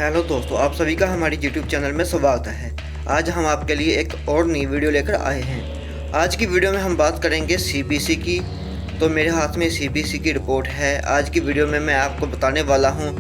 Hello दोस्तों, आप सभी का हमारे YouTube चैनल में स्वागत है। आज हम आपके लिए एक और नई वीडियो लेकर आए हैं। आज की वीडियो में हम बात करेंगे CBC की। तो मेरे हाथ में CBC की रिपोर्ट है। आज की वीडियो में मैं आपको बताने वाला हूँ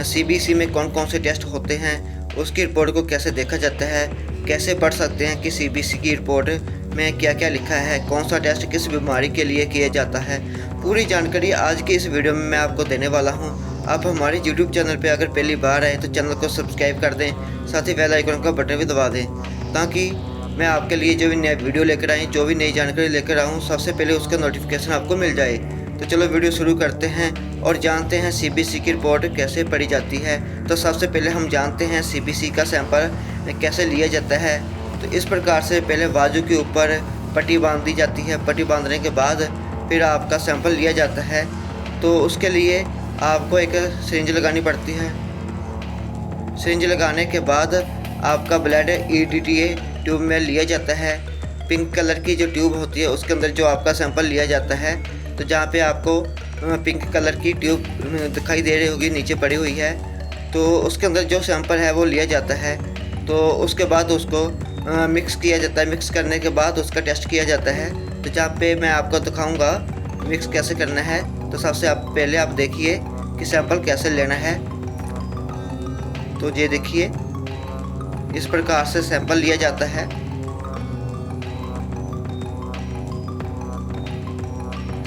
CBC में कौन कौन से टेस्ट होते हैं, उसकी रिपोर्ट को कैसे देखा जाता है, कैसे पढ़ सकते हैं कि CBC की रिपोर्ट में क्या क्या लिखा है, कौन सा टेस्ट किस बीमारी के लिए किया जाता है। पूरी जानकारी आज की इस वीडियो में मैं आपको देने वाला हूँ। आप हमारे YouTube चैनल पे अगर पहली बार आए तो चैनल को सब्सक्राइब कर दें, साथ ही बेल आइकन का बटन भी दबा दें, ताकि मैं आपके लिए जो भी नया वीडियो लेकर आए, जो भी नई जानकारी लेकर आऊँ, सबसे पहले उसका नोटिफिकेशन आपको मिल जाए। तो चलो वीडियो शुरू करते हैं और जानते हैं CBC की रिपोर्ट कैसे पढ़ी जाती है। तो सबसे पहले हम जानते हैं CBC का सैंपल कैसे लिया जाता है। तो इस प्रकार से पहले बाजू के ऊपर पट्टी बांध दी जाती है। पट्टी बांधने के बाद फिर आपका सैंपल लिया जाता है। तो उसके लिए आपको एक सिरिंज लगानी पड़ती है। सिरिंज लगाने के बाद आपका ब्लड EDTA ट्यूब में लिया जाता है। पिंक कलर की जो ट्यूब होती है उसके अंदर जो आपका सैंपल लिया जाता है। तो जहाँ पे आपको पिंक कलर की ट्यूब दिखाई दे रही होगी, नीचे पड़ी हुई है, तो उसके अंदर जो सैंपल है वो लिया जाता है। तो उसके बाद उसको मिक्स किया जाता है। मिक्स करने के बाद उसका टेस्ट किया जाता है। तो जहाँ पे मैं आपको दिखाऊंगा मिक्स कैसे करना है। तो सबसे पहले आप देखिए कि सैंपल कैसे लेना है। तो ये देखिए, इस प्रकार से सैंपल लिया जाता है।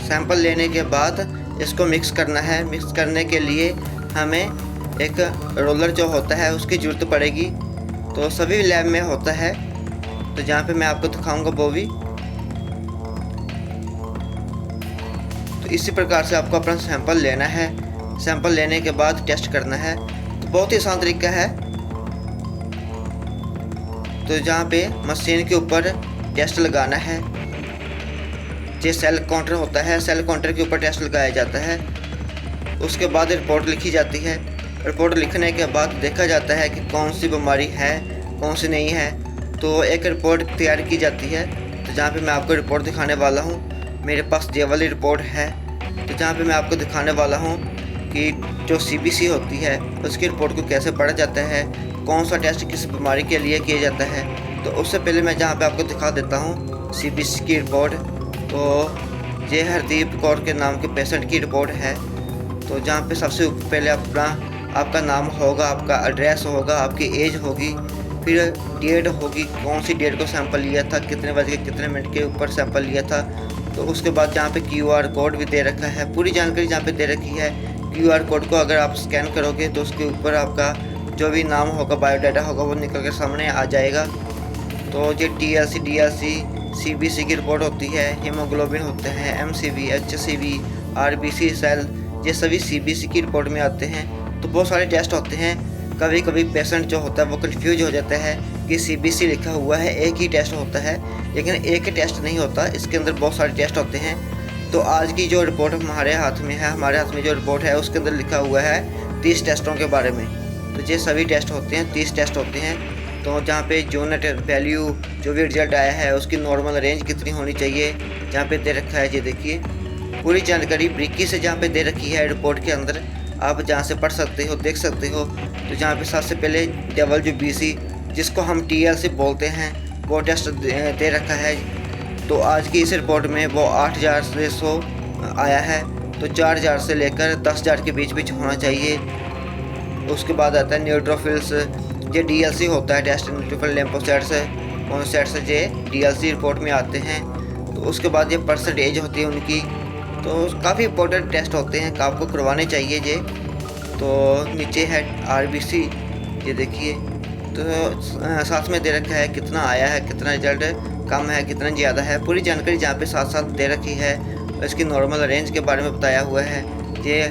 सैंपल लेने के बाद इसको मिक्स करना है। मिक्स करने के लिए हमें एक रोलर जो होता है उसकी ज़रूरत पड़ेगी। तो सभी लैब में होता है। तो जहाँ पे मैं आपको दिखाऊंगा वो भी। तो इसी प्रकार से आपको अपना सैंपल लेना है। सैंपल लेने के बाद टेस्ट करना है। तो बहुत ही आसान तरीका है। तो जहाँ पे मशीन के ऊपर टेस्ट लगाना है, ये सेल काउंटर होता है, सेल काउंटर के ऊपर टेस्ट लगाया जाता है। उसके बाद रिपोर्ट लिखी जाती है। रिपोर्ट लिखने के बाद देखा जाता है कि कौन सी बीमारी है, कौन सी नहीं है। तो एक रिपोर्ट तैयार की जाती है। तो जहाँ पे मैं आपको रिपोर्ट दिखाने वाला हूँ, मेरे पास ये वाली रिपोर्ट है। तो जहाँ पे मैं आपको दिखाने वाला हूँ कि जो CBC होती है उसकी रिपोर्ट को कैसे पढ़ा जाता है, कौन सा टेस्ट किस बीमारी के लिए किया जाता है। तो उससे पहले मैं जहाँ पे आपको दिखा देता हूँ CBC की रिपोर्ट। तो ये हरदीप कौर के नाम के पेशेंट की रिपोर्ट है। तो जहाँ पे सबसे पहले आपका नाम होगा, आपका एड्रेस होगा, आपकी एज होगी, फिर डेट होगी, कौन सी डेट को सैंपल लिया था, कितने बजे कितने मिनट के ऊपर सैंपल लिया था। तो उसके बाद जहाँ पे QR कोड भी दे रखा है, पूरी जानकारी जहाँ पे दे रखी है। QR कोड को अगर आप स्कैन करोगे तो उसके ऊपर आपका जो भी नाम होगा, बायोडाटा होगा, वो निकल के सामने आ जाएगा। तो ये TLC, DLC CBC की रिपोर्ट होती है। हीमोग्लोबिन होते हैं, MCV, HCV, RBC सेल, ये सभी CBC की रिपोर्ट में आते हैं। तो बहुत सारे टेस्ट होते हैं। कभी कभी पेशेंट जो होता है वो कंफ्यूज हो जाता है कि CBC लिखा हुआ है, एक ही टेस्ट होता है, लेकिन एक ही टेस्ट नहीं होता, इसके अंदर बहुत सारे टेस्ट होते हैं। तो आज की जो रिपोर्ट हमारे हाथ में है, हमारे हाथ में जो रिपोर्ट है उसके अंदर लिखा हुआ है 30 टेस्टों के बारे में। तो ये सभी टेस्ट होते हैं, 30 टेस्ट होते हैं। तो जहाँ पे यूनिट वैल्यू जो भी रिजल्ट आया है उसकी नॉर्मल रेंज कितनी होनी चाहिए, जहाँ पे दे रखा है, ये देखिए पूरी जानकारी ब्रीकी से जहाँ पे दे रखी है रिपोर्ट के अंदर। आप जहाँ से पढ़ सकते हो, देख सकते हो। तो जहाँ पे सबसे पहले WBC, जिसको हम TLC बोलते हैं, वो टेस्ट दे रखा है। तो आज की इस रिपोर्ट में वो 8000 से 100 आया है। तो 4000 से लेकर 10,000 के बीच बीच होना चाहिए। उसके बाद आता है न्यूट्रोफिल्स, ये DLC होता है, टेस्ट न्यूट्रोफिल लिम्फोसाइट्स ये DLC रिपोर्ट में आते हैं। तो उसके बाद ये परसेंटेज होती है उनकी। तो काफ़ी इंपॉर्टेंट टेस्ट होते हैं, आपको करवाने चाहिए ये। तो नीचे है RBC, ये देखिए। तो साथ में दे रखा है कितना आया है, कितना रिजल्ट कम है, कितना ज़्यादा है, पूरी जानकारी जहाँ पे साथ साथ दे रखी है। इसकी नॉर्मल रेंज के बारे में बताया हुआ है। ये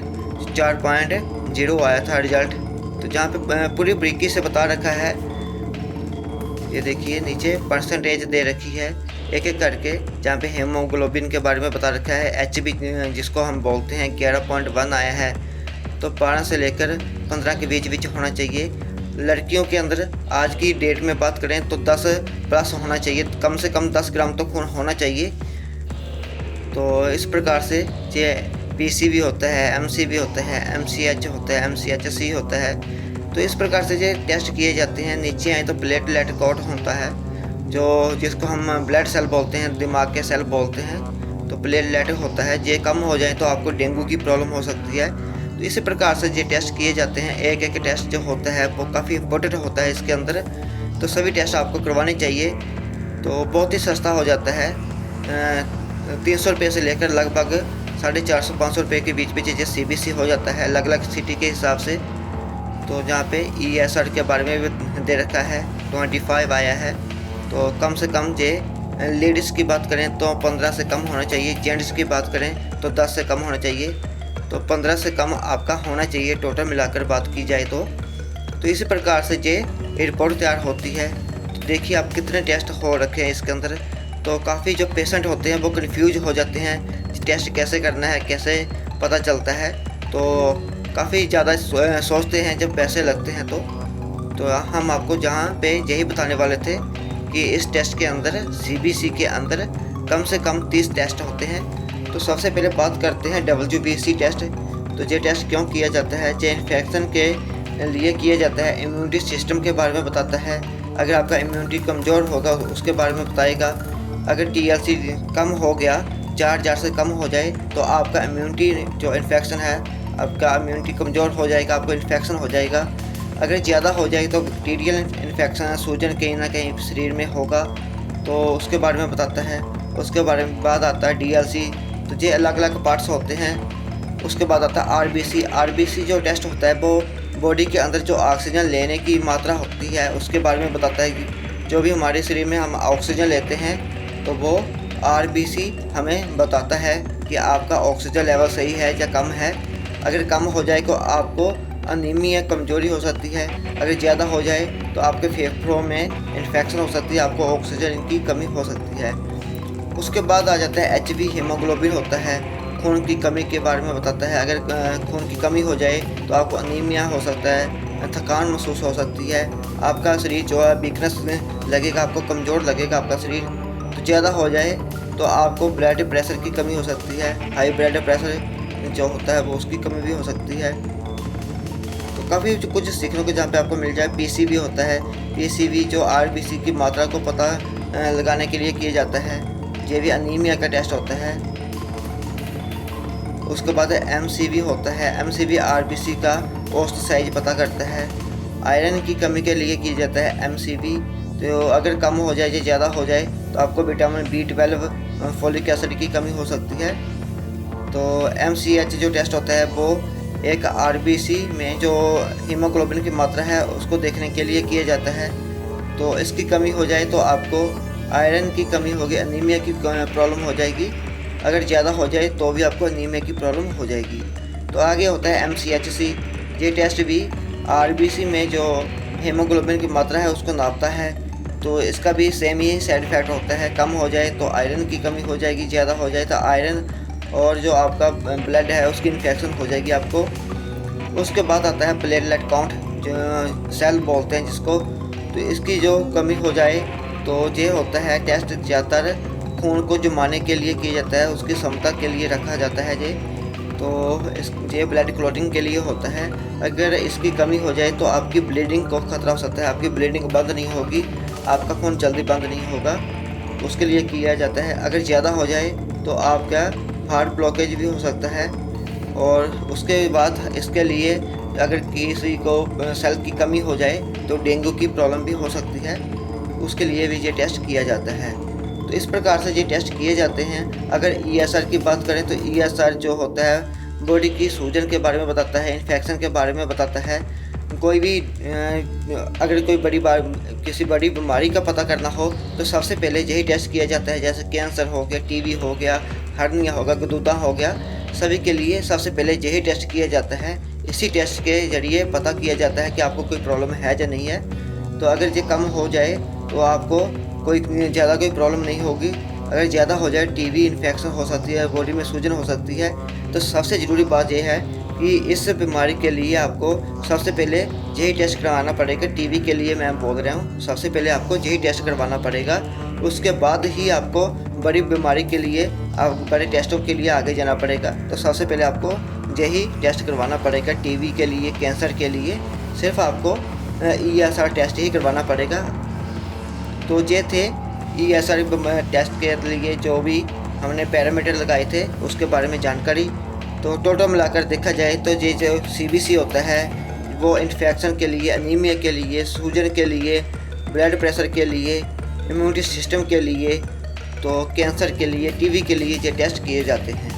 4.0 आया था रिजल्ट। तो जहाँ पे पूरी ब्रीकी से बता रखा है, ये देखिए नीचे परसेंटेज दे रखी है एक एक करके। जहाँ पे हीमोग्लोबिन के बारे में बता रखा है, HB जिसको हम बोलते हैं, 11.1 आया है। तो 12 से लेकर 15 के बीच बीच होना चाहिए। लड़कियों के अंदर आज की डेट में बात करें तो 10 प्लस होना चाहिए, कम से कम 10 ग्राम तो खून होना चाहिए। तो इस प्रकार से ये PC भी होता है, MC भी होता है, MCH होता है, MCHC होता है। तो इस प्रकार से ये टेस्ट किए जाते हैं। नीचे आए तो प्लेटलेट काउंट होता है, जो जिसको हम ब्लड सेल बोलते हैं, दिमाग के सेल बोलते हैं। तो प्लेटलेट होता है, ये कम हो जाए तो आपको डेंगू की प्रॉब्लम हो सकती है। तो इसी प्रकार से ये टेस्ट किए जाते हैं। एक एक टेस्ट जो होता है वो काफ़ी इंपॉर्टेंट होता है इसके अंदर। तो सभी टेस्ट आपको करवाने चाहिए। तो बहुत ही सस्ता हो जाता है, 300 रुपये से लेकर लगभग 450-500 रुपये के बीच बीच ये CBC हो जाता है, अलग अलग सिटी के हिसाब से। तो जहाँ पे ESR के बारे में भी दे रखा है, 25 आया है। तो कम से कम जे लेडीज़ की बात करें तो 15 से कम होना चाहिए, जेंट्स की बात करें तो 10 से कम होना चाहिए। तो 15 से कम आपका होना चाहिए टोटल मिलाकर बात की जाए तो इसी प्रकार से ये रिपोर्ट तैयार होती है। तो देखिए आप कितने टेस्ट हो रखे हैं इसके अंदर। तो काफ़ी जो पेशेंट होते हैं वो कन्फ्यूज हो जाते हैं, टेस्ट कैसे करना है, कैसे पता चलता है। तो काफ़ी ज़्यादा सोचते हैं जब पैसे लगते हैं। तो हम आपको जहाँ पे यही बताने वाले थे कि इस टेस्ट के अंदर CBC के अंदर कम से कम 30 टेस्ट होते हैं। तो सबसे पहले बात करते हैं WBC टेस्ट। तो ये टेस्ट क्यों किया जाता है? ये इन्फेक्शन के लिए किया जाता है, इम्यूनिटी सिस्टम के बारे में बताता है। अगर आपका इम्यूनिटी कमज़ोर होगा उसके बारे में बताएगा। अगर TLC कम हो गया, 4,000 से कम हो जाए तो आपका इम्यूनिटी जो इन्फेक्शन है, आपका इम्यूनिटी कमज़ोर हो जाएगा, आपको इन्फेक्शन हो जाएगा। अगर ज़्यादा हो जाए तो बैक्टीरियल इन्फेक्शन, सूजन कहीं ना कहीं शरीर में होगा, तो उसके बारे में बताता है। उसके बारे में बाद आता है DLC। तो ये अलग अलग पार्ट्स होते हैं। उसके बाद आता है RBC जो टेस्ट होता है वो बॉडी के अंदर जो ऑक्सीजन लेने की मात्रा होती है उसके बारे में बताता है कि जो भी हमारे शरीर में हम ऑक्सीजन लेते हैं तो वो RBC हमें बताता है कि आपका ऑक्सीजन लेवल सही है या कम है। अगर कम हो जाए तो आपको अनीमिया, कमजोरी हो सकती है। अगर ज़्यादा हो जाए तो आपके फेफड़ों में इन्फेक्शन हो सकती है, आपको ऑक्सीजन की कमी हो सकती है। उसके बाद आ जाता है HB, हीमोग्लोबिन होता है, खून की कमी के बारे में बताता है। अगर खून की कमी हो जाए तो आपको अनीमिया हो सकता है, थकान महसूस हो सकती है, आपका शरीर जो है वीकनेस लगेगा, आपको कमज़ोर लगेगा आपका शरीर। तो ज़्यादा हो जाए तो आपको ब्लड प्रेशर की कमी हो सकती है, हाई ब्लड प्रेशर जो होता है वो उसकी कमी भी हो सकती है। तो काफ़ी कुछ सीखने को जहाँ पे आपको मिल जाए। PCV होता है, PCV जो RBC की मात्रा को पता लगाने के लिए किया जाता है। ये भी अनीमिया का टेस्ट होता है। उसके बाद MCV होता है, MCV RBC का औसत साइज पता करता है। आयरन की कमी के लिए किया जाता है MCV। तो अगर कम हो जाए या ज़्यादा हो जाए तो आपको विटामिन B12, फोलिक एसिड की कमी हो सकती है। तो MCH जो टेस्ट होता है वो एक RBC में जो हीमोग्लोबिन की मात्रा है उसको देखने के लिए किया जाता है। तो इसकी कमी हो जाए तो आपको आयरन की कमी होगी, अनीमिया की प्रॉब्लम हो जाएगी। अगर ज़्यादा हो जाए तो भी आपको अनीमिया की प्रॉब्लम हो जाएगी। तो आगे होता है MCHC। ये टेस्ट भी RBC में जो हीमोग्लोबिन की मात्रा है उसको नापता है। तो इसका भी सेम ही साइड इफेक्ट होता है। कम हो जाए तो आयरन की कमी हो जाएगी, ज़्यादा हो जाए तो आयरन और जो आपका ब्लड है उसकी इन्फेक्शन हो जाएगी आपको। उसके बाद आता है प्लेटलेट काउंट, जो सेल बोलते हैं जिसको। तो इसकी जो कमी हो जाए तो ये होता है टेस्ट ज़्यादातर खून को जमाने के लिए किया जाता है, उसकी क्षमता के लिए रखा जाता है ये। तो ये ब्लड क्लॉटिंग के लिए होता है। अगर इसकी कमी हो जाए तो आपकी ब्लीडिंग को खतरा हो सकता है, आपकी ब्लीडिंग बंद नहीं होगी, आपका खून जल्दी बंद नहीं होगा, उसके लिए किया जाता है। अगर ज़्यादा हो जाए तो आपका हार्ट ब्लॉकेज भी हो सकता है। और उसके बाद इसके लिए अगर किसी को सेल की कमी हो जाए तो डेंगू की प्रॉब्लम भी हो सकती है, उसके लिए भी ये टेस्ट किया जाता है। तो इस प्रकार से ये टेस्ट किए जाते हैं। अगर ESR की बात करें तो ESR जो होता है बॉडी की सूजन के बारे में बताता है, इन्फेक्शन के बारे में बताता है। कोई भी अगर कोई किसी बड़ी बीमारी का पता करना हो तो सबसे पहले यही टेस्ट किया जाता है। जैसे कैंसर हो गया, TB हो गया, हर्निया होगा, गदूदा हो गया, सभी के लिए सबसे पहले यही टेस्ट किया जाता है। इसी टेस्ट के ज़रिए पता किया जाता है कि आपको कोई प्रॉब्लम है या नहीं है। तो अगर ये कम हो जाए तो आपको कोई ज़्यादा कोई प्रॉब्लम नहीं होगी। अगर ज़्यादा हो जाए TB इन्फेक्शन हो सकती है, बॉडी में सूजन हो सकती है। तो सबसे ज़रूरी बात यह है कि इस बीमारी के लिए आपको सबसे पहले यही टेस्ट करवाना पड़ेगा। TB के लिए मैं बोल रहा हूँ, सबसे पहले आपको यही टेस्ट करवाना पड़ेगा। उसके बाद ही आपको बड़ी बीमारी के लिए, आप बड़े टेस्टों के लिए आगे जाना पड़ेगा। तो सबसे पहले आपको यही टेस्ट करवाना पड़ेगा TB के लिए, कैंसर के लिए। सिर्फ आपको ESR टेस्ट ही करवाना पड़ेगा। तो ये थे ESR टेस्ट के लिए जो भी हमने पैरामीटर लगाए थे उसके बारे में जानकारी। तो टोटल मिलाकर देखा जाए तो ये जो CBC होता है वो इन्फेक्शन के लिए, अनीमिया के लिए, सूजन के लिए, ब्लड प्रेशर के लिए, इम्यूनिटी सिस्टम के लिए, तो कैंसर के लिए, TB के लिए ये टेस्ट किए जाते हैं।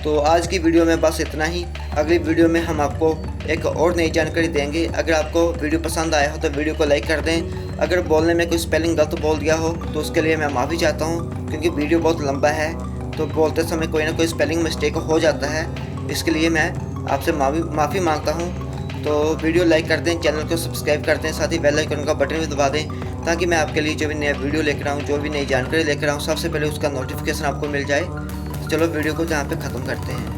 तो आज की वीडियो में बस इतना ही। अगली वीडियो में हम आपको एक और नई जानकारी देंगे। अगर आपको वीडियो पसंद आया हो तो वीडियो को लाइक कर दें। अगर बोलने में कोई स्पेलिंग गलत बोल दिया हो तो उसके लिए मैं माफ़ी चाहता हूँ, क्योंकि वीडियो बहुत लंबा है तो बोलते समय कोई ना कोई स्पेलिंग मिस्टेक हो जाता है। इसके लिए मैं आपसे माफ़ी मांगता हूँ। तो वीडियो लाइक कर दें, चैनल को सब्सक्राइब कर दें, साथ ही बेल आइकन का बटन भी दबा दें, ताकि मैं आपके लिए जो भी नया वीडियो लेकर आऊँ, जो भी नई जानकारी लेकर आऊँ, सबसे पहले उसका नोटिफिकेशन आपको मिल जाए। तो चलो वीडियो को यहाँ पे ख़त्म करते हैं।